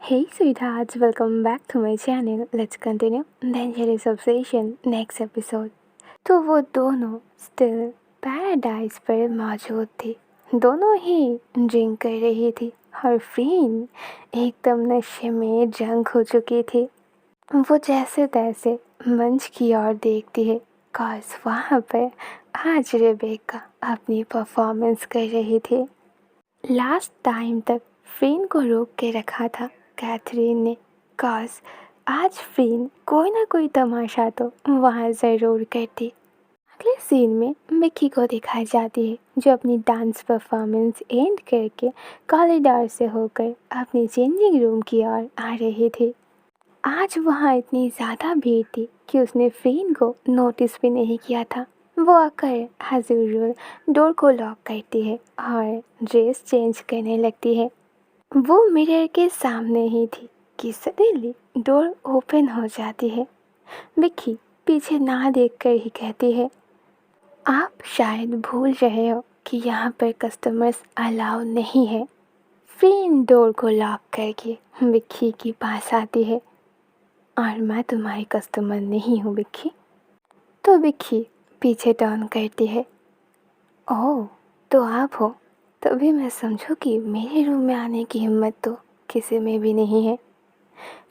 Hey sweethearts, welcome back to my channel. Let's continue Dangerous Obsession next episode. तो वो दोनों still paradise पर मौजूद थे। दोनों ही ड्रिंक कर रही थी और फ्रीन एकदम नशे में ड्रंक हो चुकी थी। वो जैसे तैसे मंच की ओर देखती है कॉज वहाँ पर आज रेबेका अपनी परफॉर्मेंस कर रही थी। लास्ट टाइम तक फ्रीन को रोक के रखा था कैथरीन ने कॉज आज फ्रीन कोई ना कोई तमाशा तो वहाँ ज़रूर करती। अगले सीन में मिक्की को दिखाई जाती है जो अपनी डांस परफॉर्मेंस एंड करके कॉरिडोर से होकर अपनी चेंजिंग रूम की ओर आ रही थी। आज वहाँ इतनी ज़्यादा भीड़ थी कि उसने फ्रीन को नोटिस भी नहीं किया था। वो आकर एज यूजुअल डोर को लॉक करती है और ड्रेस चेंज करने लगती है। वो मिरर के सामने ही थी कि सडनली डोर ओपन हो जाती है। विक्की पीछे ना देखकर ही कहती है, आप शायद भूल रहे हो कि यहाँ पर कस्टमर्स अलाउ नहीं है। फ्रीन डोर को लॉक करके विक्की के पास आती है, और मैं तुम्हारी कस्टमर नहीं हूँ विक्की। तो विक्की पीछे टर्न करती है। ओह, तो आप हो। तभी मैं समझू कि मेरे रूम में आने की हिम्मत तो किसी में भी नहीं है।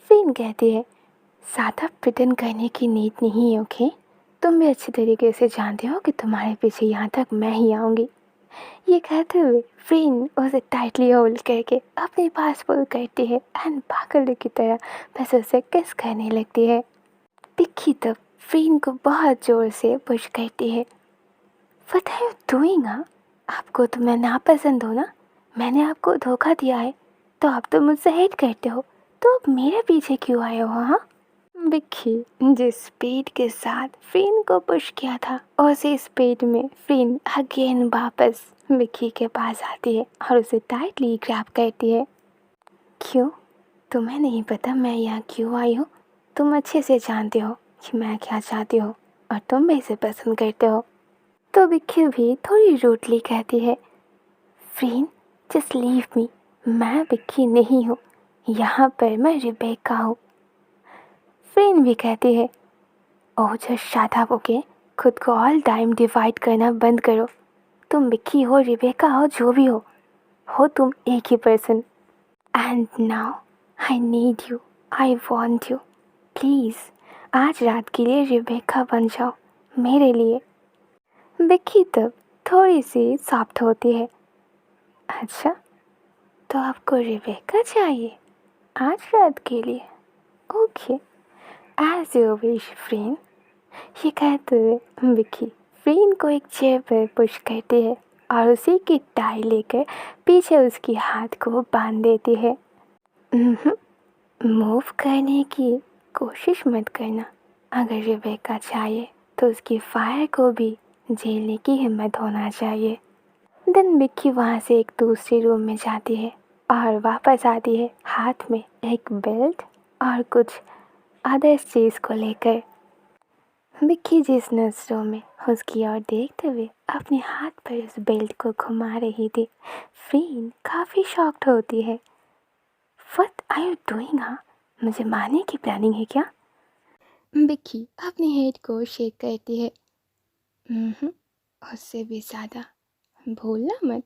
फ्रीन कहती है, ज़्यादा प्रिटेंड करने की नीड नहीं है, ओके। तुम भी अच्छी तरीके से जानते हो कि तुम्हारे पीछे यहाँ तक मैं ही आऊँगी। ये कहते हुए फ्रीन उसे टाइटली होल्ड करके अपने पास पुल करती है एंड पागल की तरह बस उसे किस करने लगती है। विक्की तब फ्रीन को बहुत ज़ोर से पुश करती है। What are you doing? आपको तो मैं नापसंद हूँ ना। मैंने आपको धोखा दिया है तो आप तो मुझसे हेट करते हो, तो अब मेरे पीछे क्यों आए हो? हाँ, विक्की जिस स्पीड के साथ फ्रीन को पुश किया था उसी स्पीड में फ्रीन अगेन वापस विक्की के पास आती है और उसे टाइटली ग्रैब करती है। क्यों? तुम्हें नहीं पता मैं यहाँ क्यों आई हूँ? तुम अच्छे से जानते हो कि मैं क्या चाहती हूँ और तुम भी इसे पसंद करते हो। तो विक्की भी थोड़ी रूडली कहती है, फ्रीन जस्ट लीव मी। मैं विक्की नहीं हूँ, यहाँ पर मैं रिबेका हूँ। फ्रीन भी कहती है, oh just shut up, okay. खुद को ऑल टाइम डिवाइड करना बंद करो। तुम विक्की हो, रिबेका हो, जो भी हो तुम एक ही person. And now I need you, I want you. Please आज रात के लिए रिबेका बन जाओ मेरे लिए। विक्की तब थोड़ी सी सॉफ्ट होती है। अच्छा, तो आपको रिबेका चाहिए आज रात के लिए? Okay, as you wish friend. ये कहते हुए विक्की फ्रीन को एक चेयर पर पुश करती है और उसी की टाई लेकर पीछे उसकी हाथ को बांध देती है। मूव करने की कोशिश मत करना। अगर रिबेका चाहिए तो उसकी फायर को भी झेलने की हिम्मत होना चाहिए। देन विक्की वहाँ से एक दूसरे रूम में जाती है और वापस आती है हाथ में एक बेल्ट और कुछ अदर चीज़ को लेकर। विक्की जिस नज़रों में उसकी ओर देखते हुए अपने हाथ पर उस बेल्ट को घुमा रही थी, फ्रीन काफ़ी शॉक्ड होती है। What are you doing? हाँ, मुझे मारने की प्लानिंग है क्या? विक्की अपनी हेड को शेक करती है। उससे भी ज़्यादा भूलना मत,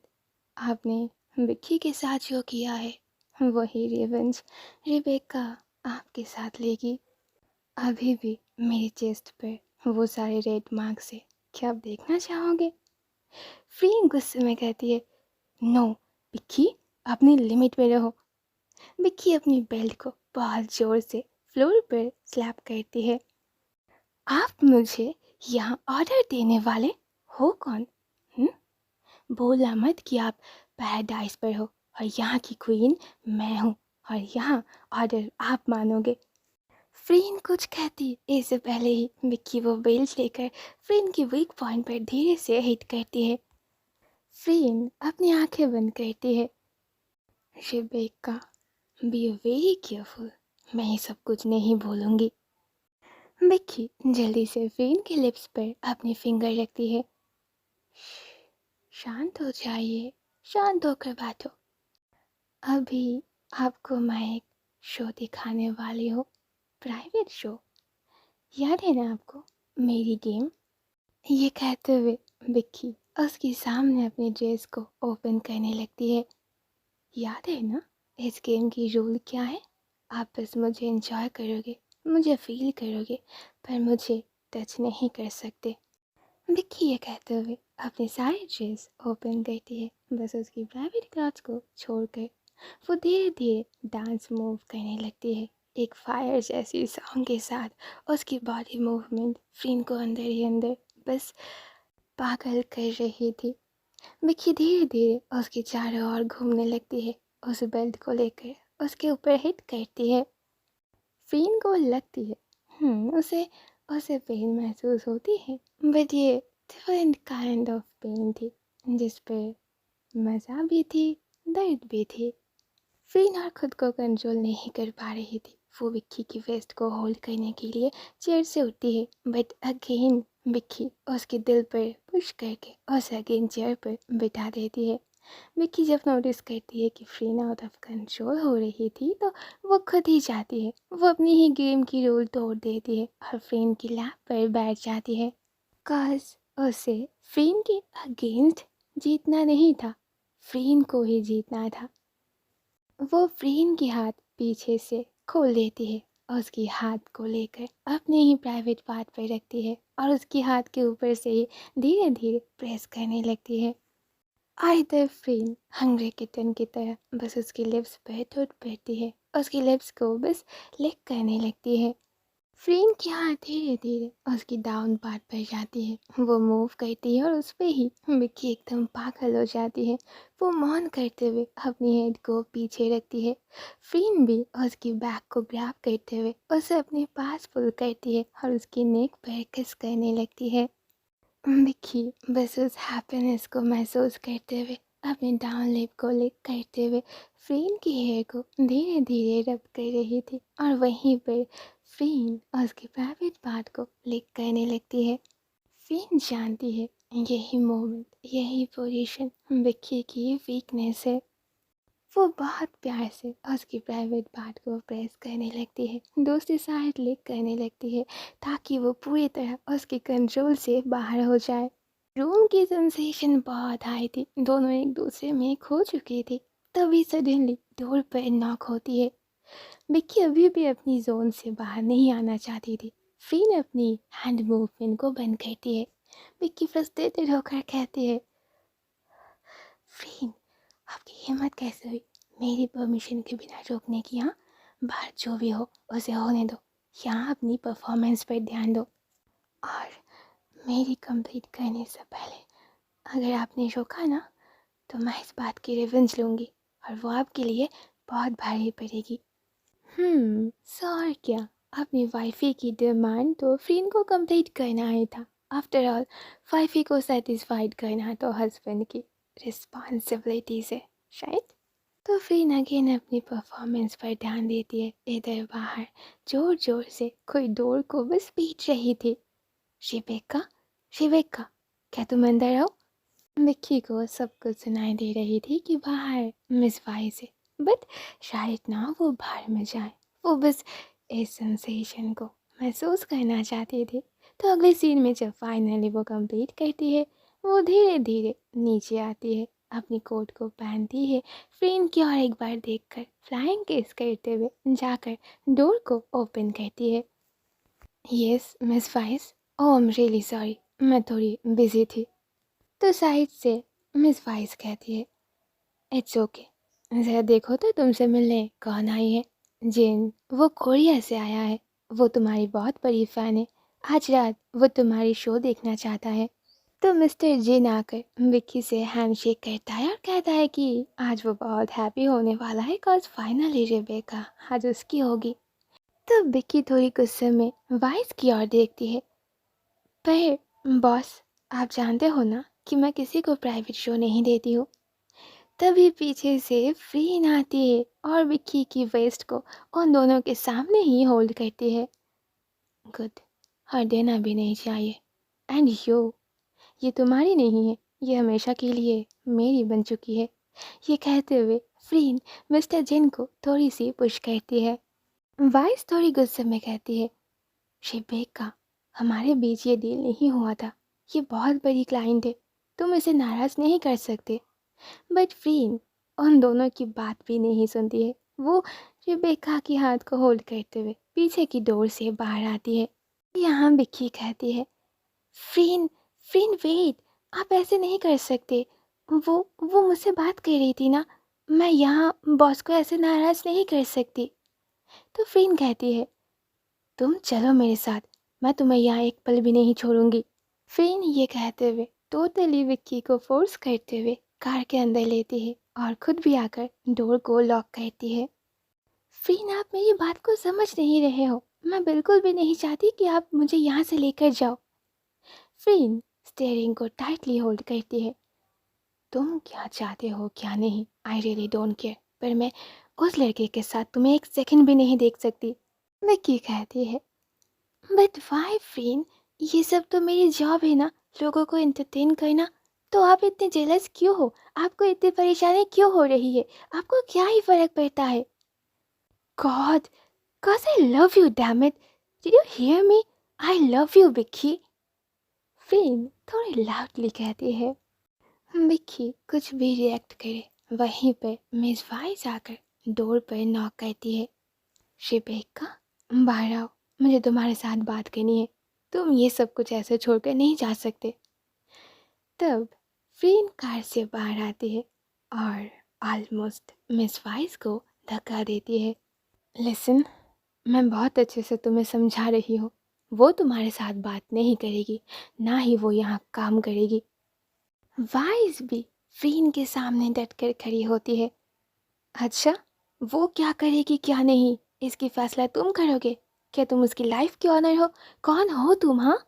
आपने विक्की के साथ जो किया है वही रिवेंज रिबेका आपके साथ लेगी। अभी भी मेरे चेस्ट पर वो सारे रेड मार्क्स है, क्या आप देखना चाहोगे? फ्रीन गुस्से में कहती है, नो विक्की, अपनी लिमिट में रहो। विक्की अपनी बेल्ट को बहुत ज़ोर से फ्लोर पर स्लैप करती है। आप मुझे यहाँ ऑर्डर देने वाले हो कौन? बोला मत कि आप पैराडाइज पर हो और यहाँ की क्वीन मैं हूँ और यहाँ ऑर्डर आप मानोगे। फ्रीन कुछ कहती इससे पहले ही विक्की वो बेल्ट लेकर फ्रीन की वीक पॉइंट पर धीरे से हिट करती है। फ्रीन अपनी आंखें बंद करती है। रिबेका, बी वेरी केयरफुल, मैं ये सब कुछ नहीं भूलूंगी। विक्की जल्दी से फ्रीन के लिप्स पर अपनी फिंगर रखती है। शांत हो जाइए, शांत होकर बात हो। अभी आपको मैं एक शो दिखाने वाली हो, प्राइवेट शो। याद है ना आपको मेरी गेम? ये कहते हुए विक्की उसके सामने अपनी ड्रेस को ओपन करने लगती है। याद है ना इस गेम की रूल क्या है? आप बस मुझे एंजॉय करोगे, मुझे फील करोगे, पर मुझे टच नहीं कर सकते। विक्की ये कहते हुए अपनी सारी ड्रेस ओपन करती है, बस उसकी प्राइवेट क्लॉथ्स को छोड़कर। वो धीरे धीरे डांस मूव करने लगती है, एक फायर जैसी सॉन्ग के साथ। उसकी बॉडी मूवमेंट फ्रीन को अंदर ही अंदर बस पागल कर रही थी। मिक्की धीरे धीरे उसके चारों ओर घूमने लगती है, उस बेल्ट को लेकर उसके ऊपर हिट करती है। फ्रीन को लगती है उसे उसे पेन महसूस होती है, बट ये डिफरेंट काइंड ऑफ पेन थी, जिस पे मज़ा भी थी, दर्द भी थी। फ्रीन और खुद को कंट्रोल नहीं कर पा रही थी। वो विक्की की वेस्ट को होल्ड करने के लिए चेयर से उठती है, बट अगेन विक्की उसके दिल पर पुश करके उसे अगेन चेयर पर बिठा देती है। विक्की जब नोटिस करती है कि फ्रीन आउट ऑफ कंट्रोल हो रही थी, तो वो खुद ही जाती है। वो अपनी ही गेम की रूल तोड़ देती है और फ्रीन की लैप पर बैठ जाती है। काश उसे फ्रीन के अगेंस्ट जीतना नहीं था, फ्रीन को ही जीतना था। वो फ्रीन की हाथ पीछे से खोल देती है और उसकी हाथ को लेकर अपने ही प्राइवेट पार्ट पर रखती है और उसकी हाथ के ऊपर से ही धीरे धीरे प्रेस करने लगती है। आइदर फ्रीन हंग्री किटन की तरह बस उसकी लिप्स पर टूट पड़ती है, उसकी लिप्स को बस लिक करने लगती है। फ्रीन की हाथ धीरे धीरे उसकी डाउन पार्ट पर जाती है, वो मूव करती है और उस पर ही मिक्की एकदम पागल हो जाती है। वो मौन करते हुए अपनी हेड को पीछे रखती है। फ्रीन भी उसकी बैक को ग्रैब करते हुए उसे अपने पास पुल करती है और उसकी नेक पर किस करने लगती है। मिक्की बस उस हैप्पीनेस को महसूस करते हुए अपने डाउन लिप को लिक करते हुए फ्रीन की हेयर को धीरे धीरे रब कर रही थी और वहीं पर फ्रीन उसके प्राइवेट पार्ट को लिक करने लगती है। फ्रीन जानती है यही मोमेंट, यही पोजीशन विक्की की वीकनेस है। वो बहुत प्यार से उसकी प्राइवेट पार्ट को प्रेस करने लगती है, दूसरी साइड लिक करने लगती है, ताकि वो पूरी तरह उसके कंट्रोल से बाहर हो जाए। रूम की सेंसेशन बहुत हाई थी, दोनों एक दूसरे में खो चुकी थी। तभी सडनली डोर पर नॉक होती है। विक्की अभी भी अपनी जोन से बाहर नहीं आना चाहती थी। फ्रीन अपनी हैंड मूवमेंट को बंद करती है। विक्की फ्रस्ट्रेटेड होकर कहती है, फ्रीन आपकी हिम्मत कैसे हुई मेरी परमिशन के बिना रोकने की? यहाँ बाहर जो भी हो उसे होने दो, यहाँ अपनी परफॉर्मेंस पर ध्यान दो, और मेरी कंप्लीट करने से पहले अगर आपने रोका ना, तो मैं इस बात की रिवेंज लूँगी और वो आपके लिए बहुत भारी पड़ेगी। सो और क्या, अपनी वाइफी की डिमांड तो फ्रीन को कंप्लीट करना ही था। आफ्टर ऑल वाइफी को सेटिस्फाइड करना तो हस्बैंड की रिस्पॉन्सिबिलिटी है, शायद। तो फ्रीन अगेन अपनी परफॉर्मेंस पर ध्यान देती है। इधर बाहर जोर जोर से कोई डोर को बस पीट रही थी। शिवेका, शिवेका, क्या तुम अंदर हो? मिक्की को सब कुछ सुनाई दे रही थी कि बाहर मिस वाइस है, बट शायद ना वो बाहर में जाए, वो बस इस सेंसेशन को महसूस करना चाहती थी। तो अगले सीन में जब फाइनली वो कंप्लीट करती है, वो धीरे धीरे नीचे आती है, अपनी कोट को पहनती है, फ्रेम की और एक बार देखकर फ्लाइंग किस करते हुए जाकर डोर को ओपन करती है। Yes miss vice, oh I am really sorry, मैं थोड़ी बिजी थी। तो साइड से मिस वाइस कहती है, इट्स ओके, ज़रा देखो तो तुमसे मिलने कौन आई है। जिन, वो कोरिया से आया है, वो तुम्हारी बहुत बड़ी फ़ैन है, आज रात वो तुम्हारी शो देखना चाहता है। तो मिस्टर जिन आकर विक्की से हैंडशेक करता है और कहता है कि आज वो बहुत हैप्पी होने वाला है, कॉज फाइनली रेबेका आज उसकी होगी। तो विक्की थोड़ी गुस्से में वाइस की ओर देखती है, पर बॉस आप जानते हो ना कि मैं किसी को प्राइवेट शो नहीं देती हूँ। तभी पीछे से फ्रीन आती है और विक्की की वेस्ट को उन दोनों के सामने ही होल्ड करती है। गुड, हर देना भी नहीं चाहिए। एंड ये तुम्हारी नहीं है, ये हमेशा के लिए मेरी बन चुकी है। ये कहते हुए फ्रीन मिस्टर जिन को थोड़ी सी पुश करती है। वाइस थोड़ी गुस्से में कहती है, शेबेका, हमारे बीच ये डील नहीं हुआ था। ये बहुत बड़ी क्लाइंट है, तुम इसे नाराज नहीं कर सकते। बट फ्रीन उन दोनों की बात भी नहीं सुनती है। वो रेबेका के हाथ को होल्ड करते हुए पीछे की डोर से बाहर आती है। यहाँ बिक्की कहती है, फ्रीन फ्रीन वेट, आप ऐसे नहीं कर सकते। वो मुझसे बात कर रही थी ना, मैं यहाँ बॉस को ऐसे नाराज नहीं कर सकती। तो फ्रीन कहती है, तुम चलो मेरे साथ, मैं तुम्हें यहाँ एक पल भी नहीं छोड़ूंगी। फ्रीन ये कहते हुए टोटली विक्की को फोर्स करते हुए कार के अंदर लेती है और खुद भी आकर डोर को लॉक करती है। फ्रीन, आप मेरी बात को समझ नहीं रहे हो। मैं बिल्कुल भी नहीं चाहती कि आप मुझे यहाँ से लेकर जाओ। फ्रीन स्टीयरिंग को टाइटली होल्ड करती है। तुम क्या चाहते हो क्या नहीं, आई रियली डोंट केयर, पर मैं उस लड़के के साथ तुम्हें एक सेकंड भी नहीं देख सकती। विक्की कहती है, बट वाई फ्रीन, ये सब तो मेरी जॉब है ना, लोगों को एंटरटेन करना। तो आप इतने जेलस क्यों हो? आपको इतनी परेशानी क्यों हो रही है? आपको क्या ही फर्क पड़ता है? God, cause I love you, damn it. Did you hear me? I love you, Vicky. Freen थोड़ी लाउडली कहती है। विक्की कुछ भी रिएक्ट करे वहीं पर मिस वाइस आकर डोर पर नॉक करती है। शेबेका, बाहर आओ, मुझे तुम्हारे साथ बात करनी है। तुम ये सब कुछ ऐसे छोड़कर नहीं जा सकते। तब फ्रीन कार से बाहर आती है और ऑलमोस्ट मिस वाइस को धक्का देती है। लिसन, मैं बहुत अच्छे से तुम्हें समझा रही हूँ। वो तुम्हारे साथ बात नहीं करेगी, ना ही वो यहाँ काम करेगी। वाइस भी फ्रीन के सामने डटकर खड़ी होती है। अच्छा, वो क्या करेगी क्या नहीं, इसकी फैसला तुम करोगे? क्या तुम उसकी लाइफ के ऑनर हो? कौन हो तुम? हाँ।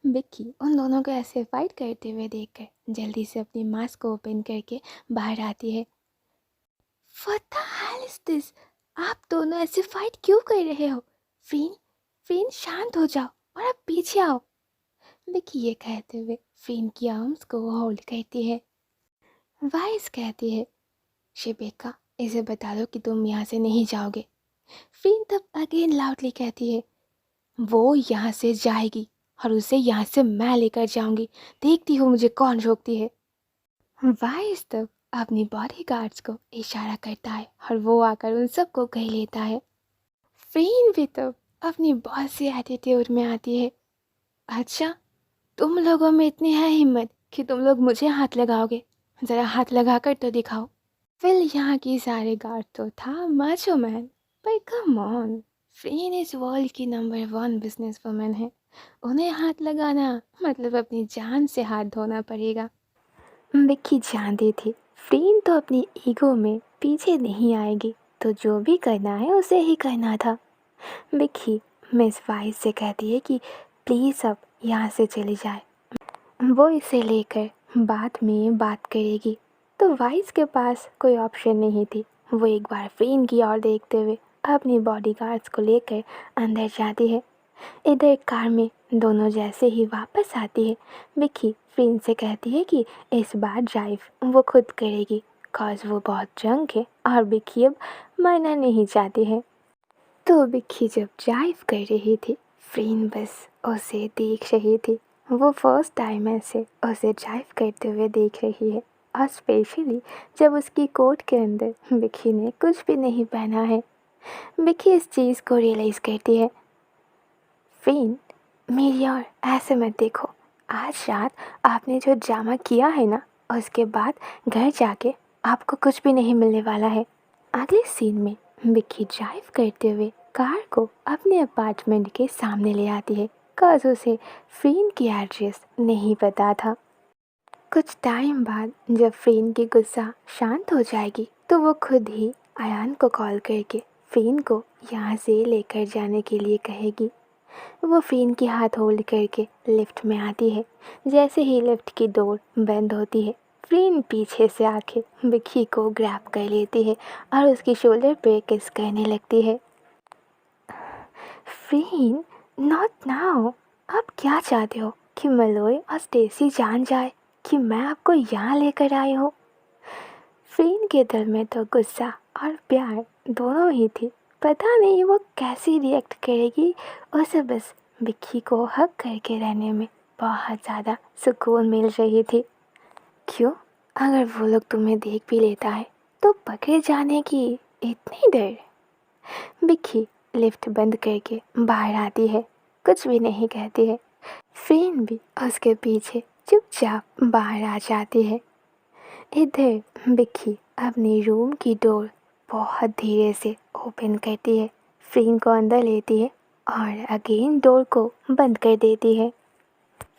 विक्की उन दोनों को ऐसे फाइट करते हुए देखकर जल्दी से अपनी मास्क को ओपन करके बाहर आती है। What the hell is this? आप दोनों ऐसे फाइट क्यों कर रहे हो? फ्रीन फ्रीन, शांत हो जाओ और अब पीछे आओ। विक्की ये कहते हुए फ्रीन की आर्म्स को होल्ड करती है। वाइस कहती है, शेबेका, इसे बता दो कि तुम यहाँ से नहीं जाओगे। फ्रीन तब अगेन लाउडली कहती है, वो यहाँ से जाएगी और उसे यहाँ से मैं लेकर जाऊंगी। देखती हूँ मुझे कौन रोकती है। वाइस तब अपनी बॉडीगार्ड्स को इशारा करता है और वो आकर उन सबको कह लेता है। फ्रीन भी तब अपनी बॉस से एटीट्यूड में आती है। अच्छा, तुम लोगों में इतनी है हिम्मत कि तुम लोग मुझे हाथ लगाओगे? ज़रा हाथ लगाकर तो दिखाओ। फिर यहाँ की सारे गार्ड तो था माचो मैन, पर कम ऑन, फ्रीन इस वर्ल्ड की नंबर 1 बिजनेस वुमन है। उन्हें हाथ लगाना मतलब अपनी जान से हाथ धोना पड़ेगा। विक्की जानती थी फ्रीन तो अपनी ईगो में पीछे नहीं आएगी, तो जो भी करना है उसे ही करना था। विक्की मिस वाइस से कहती है कि प्लीज़ अब यहाँ से चली जाए, वो इसे लेकर बाद में बात करेगी। तो वाइस के पास कोई ऑप्शन नहीं थी। वो एक बार फ्रीन की ओर देखते हुए अपनी बॉडीगार्ड्स को लेकर अंदर जाती है। इधर कार में दोनों जैसे ही वापस आती है, विक्की फ्रीन से कहती है कि इस बार ड्राइव वो खुद करेगी, कॉज वो बहुत ड्रंक है और विक्की अब मरना नहीं चाहती है। तो विक्की जब ड्राइव कर रही थी, फ्रीन बस उसे देख रही थी। वो फर्स्ट टाइम ऐसे उसे ड्राइव करते हुए देख रही है, और स्पेशली जब उसकी कोट के अंदर विक्की ने कुछ भी नहीं पहना है। विक्की इस चीज़ को रियलाइज़ करती है। फ्रीन, मेरी और ऐसे मत देखो। आज रात आपने जो ड्रामा किया है ना, उसके बाद घर जाके आपको कुछ भी नहीं मिलने वाला है। अगले सीन में विक्की ड्राइव करते हुए कार को अपने अपार्टमेंट के सामने ले आती है, कॉज उसे फ्रीन की एड्रेस नहीं पता था। कुछ टाइम बाद जब फ्रीन की गुस्सा शांत हो जाएगी, तो वो खुद ही अयान को कॉल करके फ्रीन को यहाँ से लेकर जाने के लिए कहेगी। वो फ्रीन की हाथ होल्ड करके लिफ्ट में आती है। जैसे ही लिफ्ट की डोर बंद होती है, फ्रीन पीछे से आके विक्की को ग्रैब कर लेती है और उसकी शोल्डर पे किस करने लगती है। फ्रीन, नॉट नाउ। आप क्या चाहते हो कि मलोई और स्टेसी जान जाए कि मैं आपको यहाँ लेकर आई हूँ? फ्रीन के दिल में तो गुस्सा और प्यार दोनों ही थी। पता नहीं वो कैसे रिएक्ट करेगी। उसे बस विक्की को हक करके रहने में बहुत ज़्यादा सुकून मिल रही थी। क्यों? अगर वो लोग तुम्हें देख भी लेता है तो पकड़े जाने की इतनी डर? विक्की लिफ्ट बंद करके बाहर आती है, कुछ भी नहीं कहती है। फ्रेंड भी उसके पीछे चुपचाप बाहर आ जाती है। इधर विक्की अपनी रूम की डोर बहुत धीरे से ओपन करती है, फ्रेंड को अंदर लेती है और अगेन डोर को बंद कर देती है।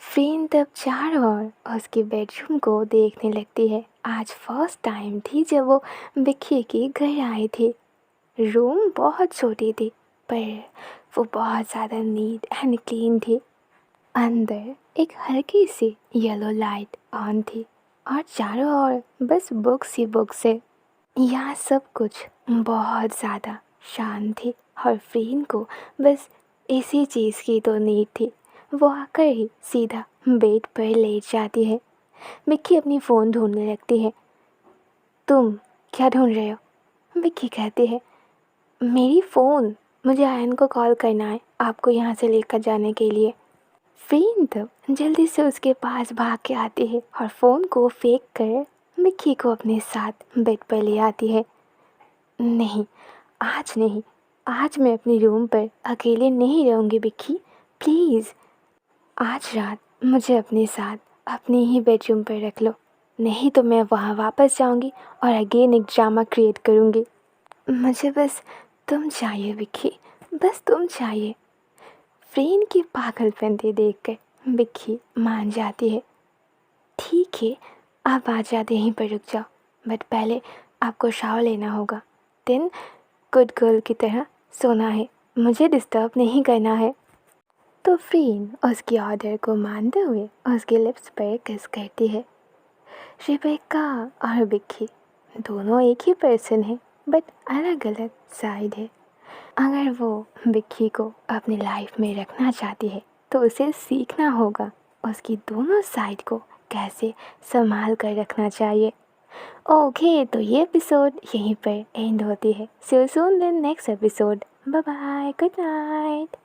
फ्रेंड तब चारों ओर उसके बेडरूम को देखने लगती है। आज फर्स्ट टाइम थी जब वो विक्की के घर आई थी। रूम बहुत छोटी थी पर वो बहुत ज़्यादा नीट एंड क्लीन थी। अंदर एक हल्की सी येलो लाइट ऑन थी और चारों ओर बस बुक्स ही बुक्स है। यहाँ सब कुछ बहुत ज़्यादा शांत थी और फ्रेंड को बस इसी चीज़ की तो नीड थी। वो आकर ही सीधा बेड पर लेट जाती है। विक्की अपनी फ़ोन ढूंढने लगती है। तुम क्या ढूंढ रहे हो? विक्की कहती है, मेरी फ़ोन, मुझे आयन को कॉल करना है आपको यहाँ से लेकर जाने के लिए। फ्रेंड तब जल्दी से उसके पास भाग के आती है और फ़ोन को फेंक कर विक्की को अपने साथ बेड पर ले आती है। नहीं, आज नहीं, आज मैं अपनी रूम पर अकेले नहीं रहूँगी विक्की, प्लीज़। आज रात मुझे अपने साथ अपने ही बेडरूम पर रख लो, नहीं तो मैं वहाँ वापस जाऊँगी और अगेन एक ड्रामा क्रिएट करूँगी। मुझे बस तुम चाहिए विक्की, बस तुम चाहिए। फ्रेंड की पागलपंती देखकर विक्की मान जाती है। ठीक है, आप आ जाते यहीं पर रुक जाओ, बट पहले आपको शावर लेना होगा, देन गुड गर्ल की तरह सोना है, मुझे डिस्टर्ब नहीं करना है। तो फ्रेंड उसकी ऑर्डर को मानते हुए उसके लिप्स पर किस करती है। रेबेका और विक्की दोनों एक ही पर्सन है बट अलग अलग साइड है। अगर वो विक्की को अपनी लाइफ में रखना चाहती है तो उसे सीखना होगा उसकी दोनों साइड को कैसे संभाल कर रखना चाहिए। ओके, तो ये एपिसोड यहीं पर एंड होती है। See you soon in next episode. Bye bye, good night.